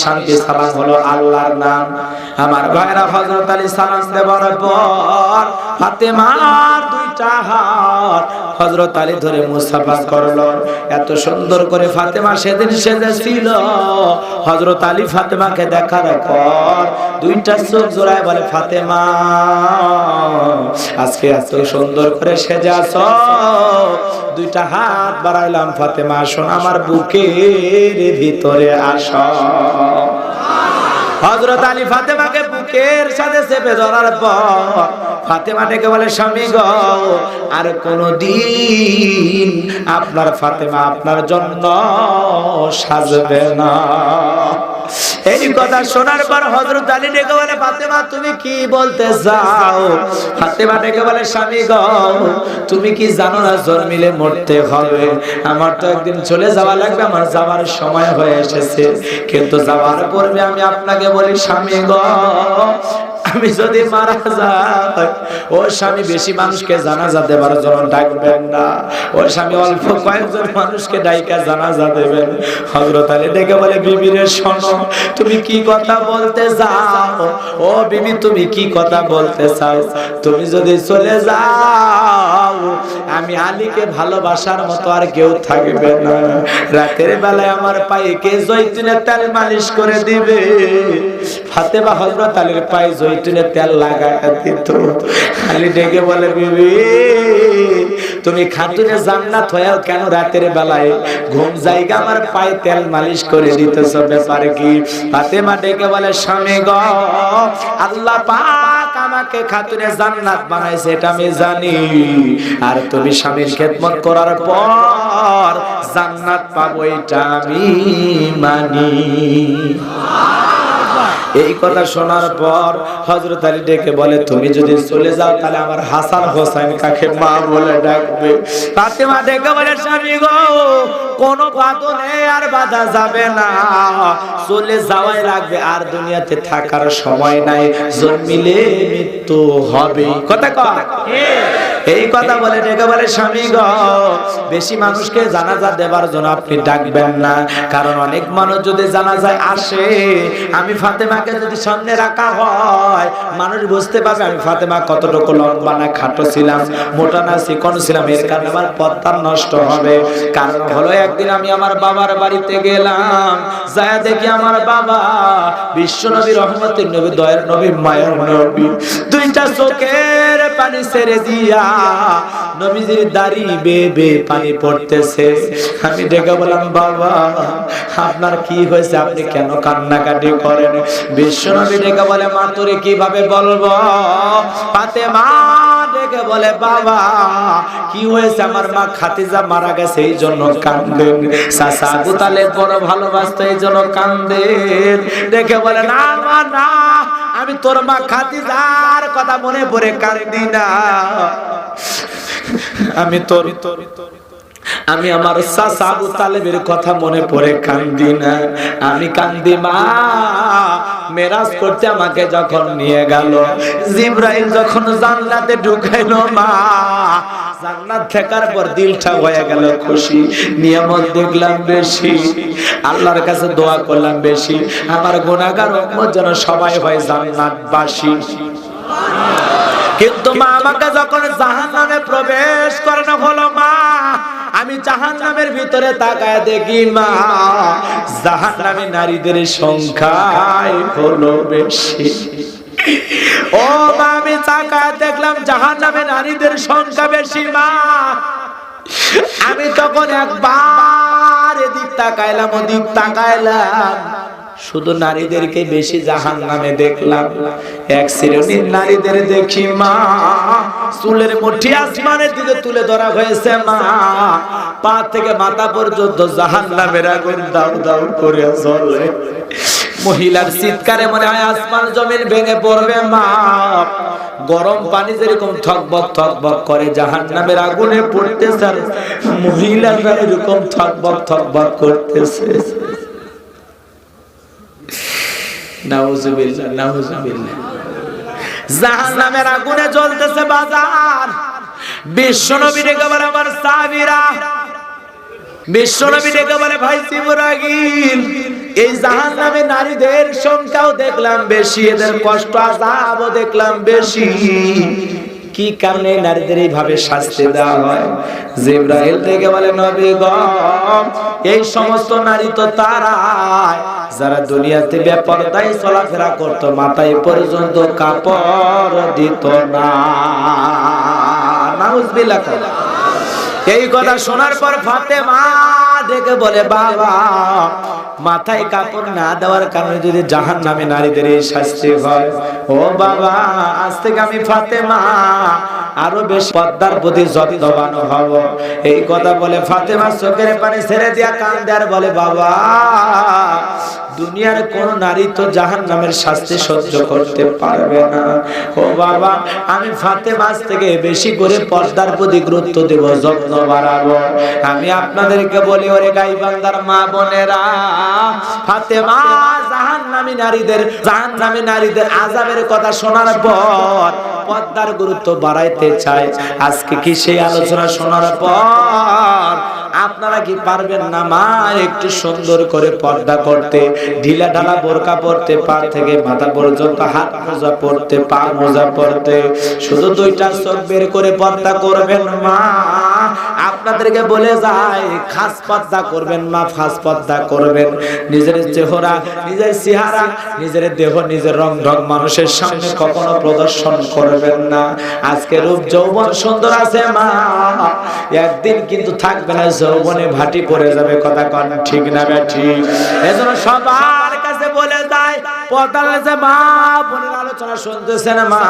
শান্তি সালাম হলো আল্লাহর নাম। আমার ভাইরা হযরত আলী সালাম দেওয়ার পর ফাতেমার দুইটা হাত হযরত আলী ধরে মুসাফা করলো। এত সুন্দর করে ফাতেমা সেদিন সেজেছিল। হযরত আলী ফাতেমাকে দেখার পর দুইটা চোখ জোড়ায় বলে, ফাতেমা আজকে এত সুন্দর করে সেজে আছো, দুইটা হাত বাড়াইলাম, ফাতেমা আসো আমার বুকের ভিতরে আসো। হযরত আলী ফাতেমাকে বুকের সাথে চেপে ধরার পর ফাতেমা ডেকে বলে, স্বামী গো, আর কোনদিন আপনার ফাতেমা আপনার জন্য সাজবে না। এই কথা শোনার পর হযরত আলী ডেকে বলে, ফাতেমা তুমি কি বলতে চাও? ফাতেমা ডেকে বলে, স্বামী গো, তুমি কি জানো না জন্মিলে মরতে হবে? আমার তো একদিন চলে যাওয়া লাগবে, আমার যাওয়ার সময় হয়ে এসেছে। কিন্তু যাওয়ার পূর্বে আমি আপনাকে বলি, স্বামী গো, আমি যদি মারা যাই, ও স্বামী বেশি মানুষকে জানাজা দেবার জন্য ডাকবেন না, ও স্বামী অল্প কয়েকজন মানুষকে ডাইকা জানাজা দেবেন। হযরত আলী ডেকে বলে, বিবি রে শোনো, তুমি কি কথা বলতে চাও? ও বিবি তুমি কি কথা বলতে চাও? তুমি যদি চলে যাও, আমি আলীকে ভালোবাসার মতো আর কেউ থাকবে না। রাতের বেলায় আমার পায়ে কে জয়তুনের তেল মালিশ করে দিবে? ফাতেমা হযরত আলীর পায়ে জয়তুনের তেল লাগায় দিত। আলী ডেকে বলে, বিবি তুমি খাতুনে জান্নাত হয়েও কেন রাতের বেলায় ঘুম জায়গা আমার পায়ে তেল মালিশ করে দিতেছ, ব্যাপার কি? ফাতেমা ডেকে বলে, স্বামী গো, আল্লাহ পাক আমাকে খাতুনে জান্নাত বানাইছে এটা আমি জানি, আর তুমি স্বামীর খেদমত করার পর জান্নাত পাবো এটা আমি মানি। এই কথা শোনার পর হযরত আলী ডেকে বলে, তুমি যদি চলে যাও তাহলে আমার হাসান হোসেন কাকে মা বলে ডাকবে? ফাতেমা ডেকে বলে, স্বামী গো, কোন বাঁধনে আর বাঁধা যাবে না, চলে যাওয়াই লাগবে, আর দুনিয়াতে থাকার সময় নাই, জন্মিলে মৃত্যু হবে। কথা কয় এই কথা বলে ডেকে বলে, স্বামী গো, বেশি মানুষকে জানাজা দেবার জন্য আপনি ডাকবেন না, কারণ অনেক মানুষ যদি জানাজায় আসে, আমি ফাতেমাকে যদি সামনে রাখা হয়, মানুষ বুঝতে পারবে আমি ফাতেমা কতটুকু লম্বা না খাটো ছিলাম, মোটা না চিকন ছিলাম, এর কারণে আমার পথটা নষ্ট হবে। কারণ হলো একদিন আমি আমার বাবার বাড়িতে গেলাম, যায় দেখি আমার বাবা বিশ্ব নবী, রহমতের নবী, দয়ার নবী, মায়ের নবী, দুইটা চোখের পানি ছেড়ে দিয়া নবীজির দাড়ি বেয়ে বেয়ে পানি পড়তেছে। আমি ডেকে বললাম, বাবা আপনার কি হয়েছে, আপনি কেন কান্নাকাটি করেন? বিশ্ব নবী ডেকে বলে, মা তোরে কিভাবে বলবো? ফাতেমা ডেকে বলে, বাবা কি হয়েছে? আমার মা খাদিজা মারা গেছে এই জন্য কান্দেন, চাচা আবু তালেব বড় ভালোবাসতো এই জন্য কান্দেন। ডেকে বলে, না মা না, আমি তোর মা খাদিজার কথা মনে পড়ে কান্দি না, আমি আমার চাচা আবু তালেবের কথা মনে পড়ে কান্দি না, আমি কান্দি মা মেরাজ করতে আমাকে যখন নিয়ে গেল, জিবরাইল যখন জান্নাতে ঢুকাইলো, মা জান্নাত থাকার পর দিলটা হয়ে গেল খুশি, নিয়ামত দেখলাম বেশি, আল্লাহর কাছে দোয়া করলাম বেশি, আমার গুনাহগার উম্মত যেন সবাই হয় জান্নাতবাসী। কিন্তু মা আমাকে যখন জাহান্নামে প্রবেশ করানো হলো, মা আমি জাহান্নামের ভিতরে তাকায় দেখি, মা জাহান্নামী নারীদের সংখ্যাই হলো বেশি। ও মা আমি তাকায় দেখলাম জাহান্নামে নারীদের সংখ্যা বেশি। মা আমি তখন একবার এদিক তাকাইলাম ওদিক তাকাইলাম, শুধু নারীদেরকে বেশি জাহান্নামে দেখলাম। এক শ্রেণীর নারীদের দেখি মা চুলের মুঠি আসমানের দিকে তুলে ধরা হয়েছে, মা পা থেকে মাথা পর্যন্ত জাহান্নামের আগুন দাউ দাউ করে জ্বলে। মহিলার চিৎকারে মনে হয় আসমান জমিন ভেঙে পড়বে। মা গরম পানি যেরকম থকবক থকবক করে জাহান্নামের আগুনে পড়তেছে, আর মহিলারা এরকম থকবক থকবক করতেছে। নাউজুবিল্লাহ নাউজুবিল্লাহ। জাহান্নামের আগুনে জ্বলতেছে বাজার। বিশ্বনবী ডেকে বলে, আমার সাহাবীরা, বিশ্বনবী ডেকে বলে, ভাই জিবরাইল এই জাহান্নামে নারীদের সংখ্যাও দেখলাম বেশি, এদের কষ্ট আযাবও দেখলাম বেশি। কি কারণে নারীদের এইভাবে শাস্তি দেওয়া হয়? জিবরাইল থেকে বলে, নবী গো, এই সমস্ত নারী তো তারাই যারা দুনিয়াতে বেপরদায় চলাফেরা করতো, মাথায় পর্যন্ত কাপড় দিত না। নাউজুবিল্লাহ। এই কথা শোনার পর ফাতেমা ডেকে বলে, বাবা, মাথায় কাপড় না দেওয়ার কারণে যদি জাহান্নামে নারীদের এই শাস্তি হয়, ও বাবা, আজ থেকে আমি ফাতেমা আরো বেশি পর্দার প্রতি যত্নবান হব। এই কথা বলে ফাতেমা চোখের পানি ছেড়ে দিয়া কান্দে আর বলে, বাবা, দুনিয়ার কোন নারী তো জাহান্নামের শাস্তি সহ্য করতে পারবে না। ও বাবা, আমি ফাতেমা আজ থেকে বেশি করে পর্দার প্রতি গুরুত্ব দেব, যত্ন বাড়াবো। আমি আপনাদেরকে বলি, ওরে গাইবান্দার মা বোনেরা, ফাতেমা জাহান্নামী নারীদের আযাবের কথা শোনার পর পর্দার গুরুত্ব বাড়াইতে চায়। আজকে কি সেই আলোচনা শোনার পর আপনারা কি পারবেন না মা একটু সুন্দর করে পর্দা করতে, ঢিলা ঢালা বোরকা পরতে, পা থেকে মাথা পর্যন্ত হাত মোজা পরতে, পা মোজা পরতে, শুধু দুইটা চোখ বের করে পর্দা করবেন মা। আপনাদেরকে বলে যায়, খাস পর্দা করবেন মা, খাস পর্দা করবেন। নিজের চেহারা, নিজের চেহারা, নিজের দেহ, নিজের রং ঢং মানুষের সামনে কখনো প্রদর্শন করবেন না। আজকে রূপ যৌবন সুন্দর আছে মা, একদিন কিন্তু থাকবে না, যৌবনে ভাটি পড়ে যাবে। কথা কন ঠিক না ঠিক? এজন্য সবার কাছে বলে যায়, পর্দা আছে মা, বোনের আলোচনা শুনতেছেন মা।